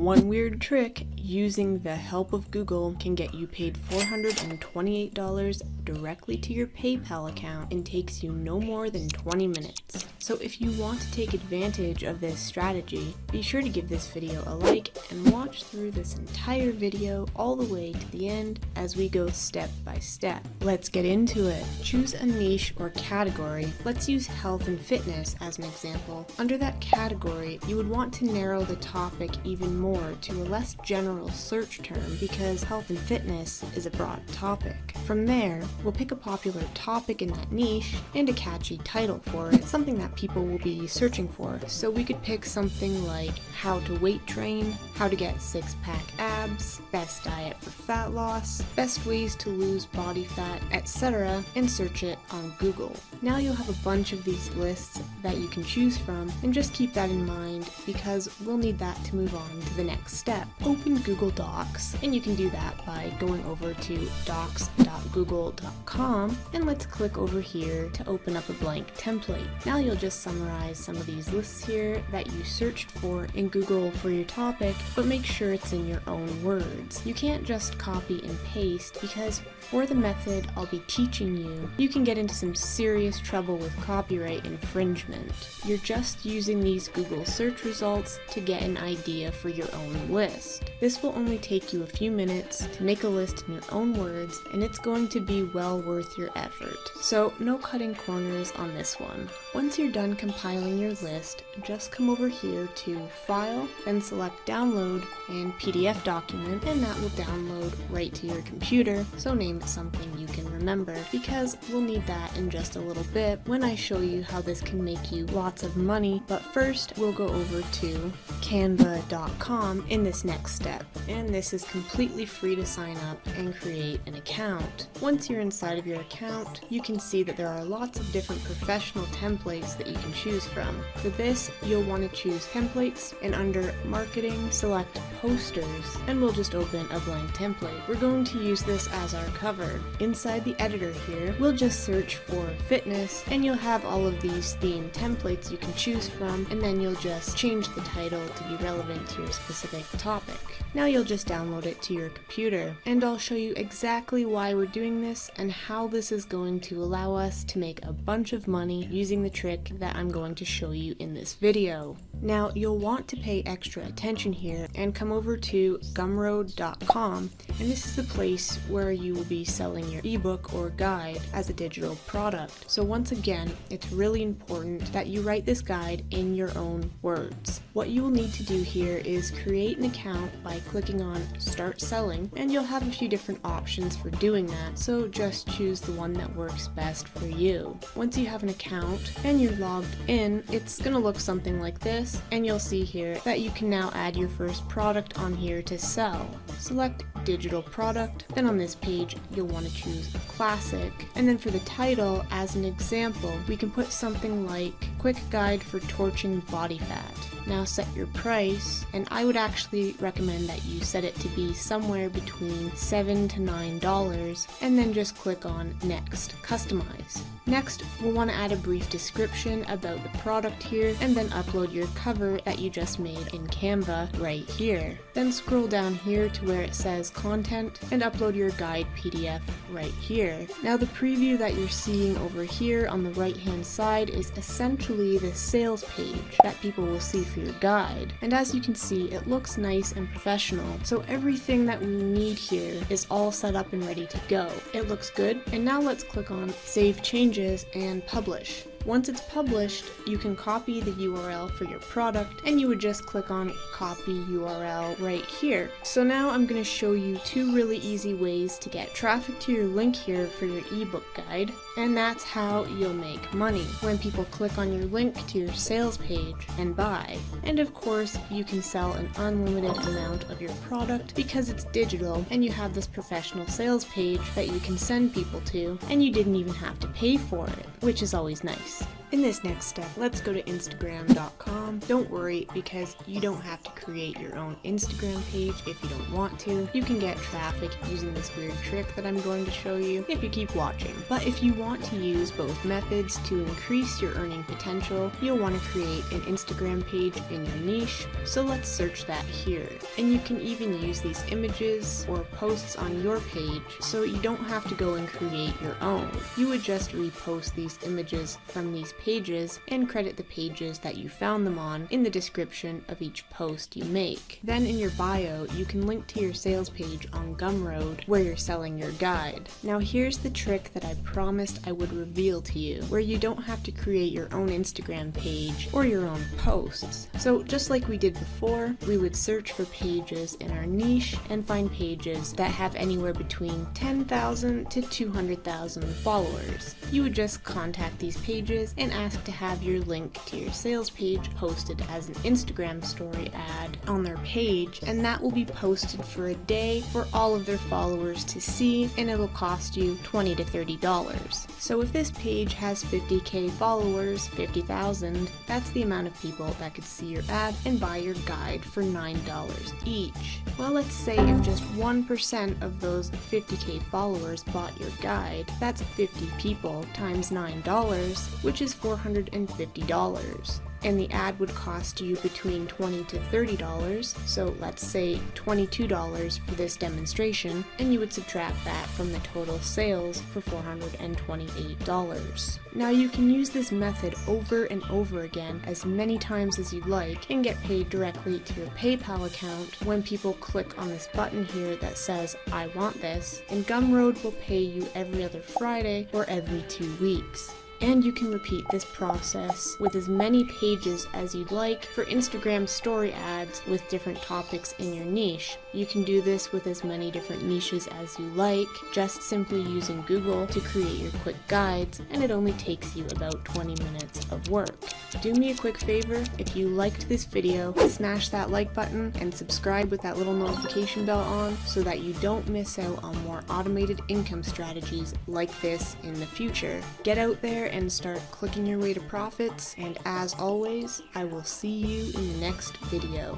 One weird trick using the help of Google can get you paid $428 directly to your PayPal account and takes you no more than 20 minutes. So if you want to take advantage of this strategy, be sure to give this video a like and watch through this entire video all the way to the end as we go step by step. Let's get into it. Choose a niche or category. Let's use health and fitness as an example. Under that category, you would want to narrow the topic even more to a less general search term because health and fitness is a broad topic. From there, we'll pick a popular topic in that niche and a catchy title for it, something that people will be searching for. So we could pick something like how to weight train, how to get six-pack abs, best diet for fat loss, best ways to lose body fat, etc., and search it on Google. Now you'll have a bunch of these lists that you can choose from, and just keep that in mind because we'll need that to move on to the next step. Open Google Docs, and you can do that by going over to docs.google.com, and let's click over here to open up a blank template. Now you'll just summarize some of these lists here that you searched for in Google for your topic, but make sure it's in your own words. You can't just copy and paste because for the method I'll be teaching you, you can get into some serious trouble with copyright infringement. You're just using these Google search results to get an idea for your own list. This will only take you a few minutes to make a list in your own words, and it's going to be well worth your effort. So no cutting corners on this one. Once you're done compiling your list, just come over here to File, then select Download and PDF document, and that will download right to your computer, so name it something you can remember, because we'll need that in just a little bit when I show you how this can make you lots of money. But first, we'll go over to canva.com in this next step, and this is completely free to sign up and create an account. Once you're inside of your account, you can see that there are lots of different professional templates that you can choose from. For this, you'll want to choose templates, and under marketing, select posters, and we'll just open a blank template. We're going to use this as our cover. Inside the editor here, we'll just search for fitness, and you'll have all of these theme templates you can choose from, and then you'll just change the title to be relevant to your specific topic. Now you'll just download it to your computer, and I'll show you exactly why we're doing this and how this is going to allow us to make a bunch of money using the trick that I'm going to show you in this video. Now you'll want to pay extra attention here and come over to gumroad.com, and this is the place where you will be selling your ebook or guide as a digital product. So once again, it's really important that you write this guide in your own words. What you will need to do here is create an account by clicking on Start Selling, and you'll have a few different options for doing that, so just choose the one that works best for you. Once you have an account and you're logged in, it's going to look something like this, and you'll see here that you can now add your first product on here to sell. Select digital product, then on this page you'll want to choose classic, and then for the title, as an example, we can put something like Quick Guide for Torching Body Fat. Now set your price, and I would actually recommend that you set it to be somewhere between $7 to $9, and then just click on Next, Customize. Next, we'll want to add a brief description about the product here, and then upload your cover that you just made in Canva right here. Then scroll down here to where it says Content, and upload your guide PDF right here. Now the preview that you're seeing over here on the right hand side is essentially the sales page that people will see for your guide. And as you can see, it looks nice and professional, so everything that we need here is all set up and ready to go. It looks good, and now let's click on Save Changes and Publish. Once it's published, you can copy the URL for your product, and you would just click on Copy URL right here. So now I'm going to show you two really easy ways to get traffic to your link here for your ebook guide, and that's how you'll make money when people click on your link to your sales page and buy. And of course, you can sell an unlimited amount of your product because it's digital and you have this professional sales page that you can send people to, and you didn't even have to pay for it, which is always nice. In this next step, let's go to Instagram.com. Don't worry, because you don't have to create your own Instagram page if you don't want to. You can get traffic using this weird trick that I'm going to show you if you keep watching. But if you want to use both methods to increase your earning potential, you'll want to create an Instagram page in your niche. So let's search that here. And you can even use these images or posts on your page, so you don't have to go and create your own. You would just repost these images from these pages and credit the pages that you found them on in the description of each post you make. Then in your bio, you can link to your sales page on Gumroad where you're selling your guide. Now here's the trick that I promised I would reveal to you, where you don't have to create your own Instagram page or your own posts. So just like we did before, we would search for pages in our niche and find pages that have anywhere between 10,000 to 200,000 followers. You would just contact these pages and ask to have your link to your sales page posted as an Instagram story ad on their page, and that will be posted for a day for all of their followers to see, and it'll cost you $20 to $30. So if this page has 50k followers, 50,000, that's the amount of people that could see your ad and buy your guide for $9 each. Well, let's say if just 1% of those 50k followers bought your guide, that's 50 people times $9, which is $450. And the ad would cost you between $20 to $30, so let's say $22 for this demonstration, and you would subtract that from the total sales for $428. Now you can use this method over and over again as many times as you'd like and get paid directly to your PayPal account when people click on this button here that says I want this, and Gumroad will pay you every other Friday or every 2 weeks. And you can repeat this process with as many pages as you'd like for Instagram story ads with different topics in your niche. You can do this with as many different niches as you like, just simply using Google to create your quick guides, and it only takes you about 20 minutes of work. Do me a quick favor, if you liked this video, smash that like button and subscribe with that little notification bell on so that you don't miss out on more automated income strategies like this in the future. Get out there and start clicking your way to profits, and as always, I will see you in the next video.